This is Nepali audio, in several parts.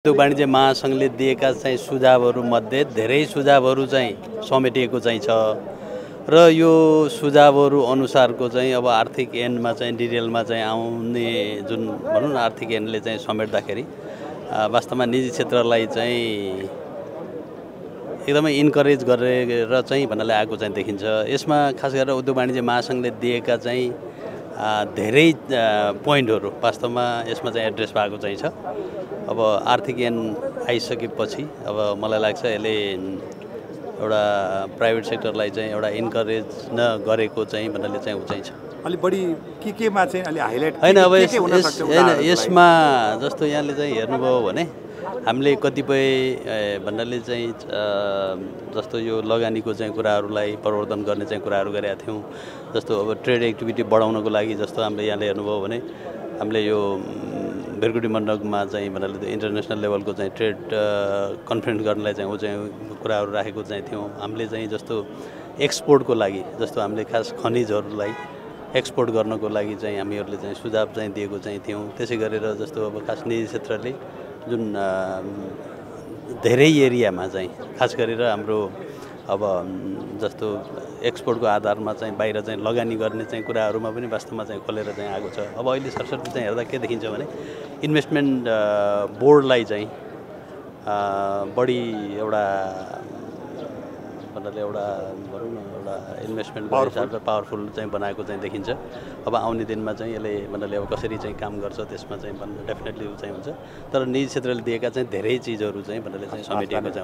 उद्योग वाणिज्य महासंघले दिएका चाहिँ सुझावहरूमध्ये धेरै सुझावहरू चाहिँ समेटिएको चाहिँ छ र यो सुझावहरू अनुसारको चाहिँ अब आर्थिक ऐनमा चाहिँ डिटेलमा चाहिँ आउने जुन भनौँ न आर्थिक ऐनले चाहिँ समेट्दाखेरि वास्तवमा निजी क्षेत्रलाई चाहिँ एकदमै इन्करेज गरेर चाहिँ भन्नाले आएको चाहिँ देखिन्छ। यसमा खास गरेर उद्योग वाणिज्य महासंघले दिएका चाहिँ धेरै पोइन्टहरू वास्तवमा यसमा चाहिँ एड्रेस भएको चाहिँ छ। अब आर्थिक ऐन आइसकेपछि अब मलाई लाग्छ यसले एउटा प्राइभेट सेक्टरलाई चाहिँ एउटा इन्करेज नगरेको चाहिँ भन्नाले चाहिँ उ चाहिँ छ। अलि बढी केमा चाहिँ अलि हाइलाइट हैन। अब यसमा जस्तो यहाँले चाहिँ हेर्नुभयो भने हामीले कतिपय भन्नाले चाहिँ जस्तो यो लगानीको चाहिँ कुराहरूलाई प्रवर्धन गर्ने चाहिँ कुराहरू गरेका थियौँ। जस्तो अब ट्रेड एक्टिभिटी बढाउनको लागि जस्तो हामीले यहाँले हेर्नुभयो भने हामीले यो भेरकुटी मण्डपमा चाहिँ भन्नाले इन्टरनेसनल लेभलको चाहिँ ट्रेड कन्फरेन्स गर्नलाई चाहिँ ऊ चाहिँ कुराहरू राखेको चाहिँ थियौँ। हामीले चाहिँ जस्तो एक्सपोर्टको लागि जस्तो हामीले खास खनिजहरूलाई एक्सपोर्ट गर्नको लागि चाहिँ हामीहरूले चाहिँ सुझाव चाहिँ दिएको चाहिँ थियौँ। त्यसै गरेर जस्तो अब खास निजी क्षेत्रले जुन धेरै एरियामा चाहिँ खास गरेर हाम्रो अब जस्तो एक्सपोर्टको आधारमा चाहिँ बाहिर चाहिँ लगानी गर्ने चाहिँ कुराहरूमा पनि वास्तवमा चाहिँ खोलेर चाहिँ आएको छ। अब अहिले सरसर्ती चाहिँ हेर्दा के देखिन्छ भने इन्भेस्टमेन्ट बोर्डलाई चाहिँ बढी एउटा भन्नाले एउटा भनौँ न एउटा इन्भेस्टमेन्टको हिसाबले पावरफुल चाहिँ बनाएको चाहिँ देखिन्छ। अब आउने दिनमा चाहिँ यसले भन्नाले अब कसरी चाहिँ काम गर्छ त्यसमा चाहिँ भन्नु डेफिनेटली उ चाहिँ हुन्छ। तर निजी क्षेत्रले दिएका चाहिँ धेरै चिजहरू चाहिँ भन्नाले चाहिँ समेटिएको छ।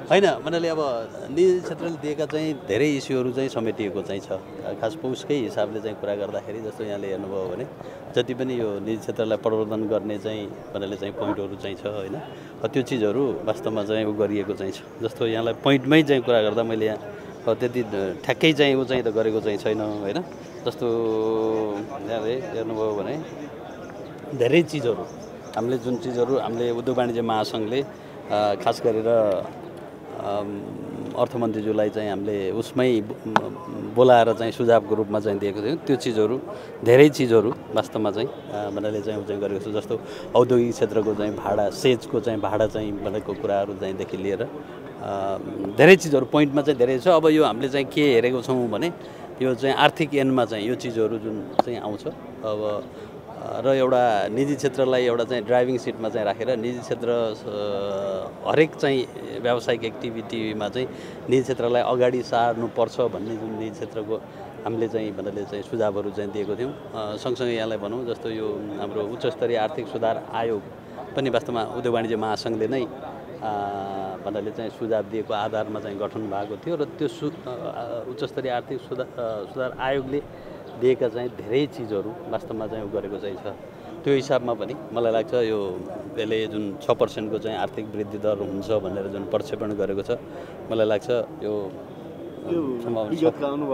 होइन भन्नाले अब निजी क्षेत्रले दिएका चाहिँ धेरै इस्युहरू चाहिँ समेटिएको चाहिँ छ। खास उसकै हिसाबले चाहिँ कुरा गर्दाखेरि जस्तो यहाँले हेर्नुभयो भने जति पनि यो निजी क्षेत्रलाई प्रवर्धन गर्ने चाहिँ भन्नाले चाहिँ पोइन्टहरू चाहिँ छ होइन। त्यो चिजहरू वास्तवमा चाहिँ उ गरिएको चाहिँ छ। जस्तो यहाँलाई पोइन्टमै चाहिँ कुरा गर्दा मैले यहाँ त्यति ठ्याक्कै चाहिँ उ चाहिँ त गरेको चाहिँ छैन होइन। जस्तो यहाँले हेर्नुभयो भने धेरै चिजहरू हामीले जुन चिजहरू हामीले उद्योग वाणिज्य महासंघले खास गरेर अर्थमन्त्रीज्यूलाई चाहिँ हामीले उसमै बोलाएर चाहिँ सुझावको रूपमा चाहिँ दिएको थियौँ। त्यो चिजहरू धेरै चिजहरू वास्तवमा चाहिँ भन्नाले चाहिँ उ चाहिँ गरेको छु। जस्तो औद्योगिक क्षेत्रको चाहिँ भाडा सेजको चाहिँ भाडा चाहिँ भनेको कुराहरू चाहिँदेखि लिएर धेरै चिजहरू पोइन्टमा चाहिँ धेरै छ। अब यो हामीले चाहिँ के हेरेको छौँ भने यो चाहिँ आर्थिक ऐनमा चाहिँ यो चिजहरू जुन चाहिँ आउँछ अब र एउटा निजी क्षेत्रलाई एउटा चाहिँ ड्राइभिङ सिटमा चाहिँ राखेर निजी क्षेत्र हरेक चाहिँ व्यावसायिक एक्टिभिटीमा चाहिँ निजी क्षेत्रलाई अगाडि सार्नुपर्छ भन्ने जुन निजी क्षेत्रको हामीले चाहिँ भन्नाले चाहिँ सुझावहरू चाहिँ दिएको थियौँ। सँगसँगै यहाँलाई भनौँ जस्तो यो हाम्रो उच्चस्तरीय आर्थिक सुधार आयोग पनि वास्तवमा उद्योग वाणिज्य महासंघले नै भन्नाले चाहिँ सुझाव दिएको आधारमा चाहिँ गठन भएको थियो र त्यो उच्चस्तरीय आर्थिक सुधार आयोगले दिएका चाहिँ धेरै चिजहरू वास्तवमा चाहिँ गरेको चाहिँ छ। त्यो हिसाबमा पनि मलाई लाग्छ यो यसले जुन 6% को चाहिँ आर्थिक वृद्धि दर हुन्छ भनेर जुन प्रक्षेपण गरेको छ मलाई लाग्छ यो सम्भावना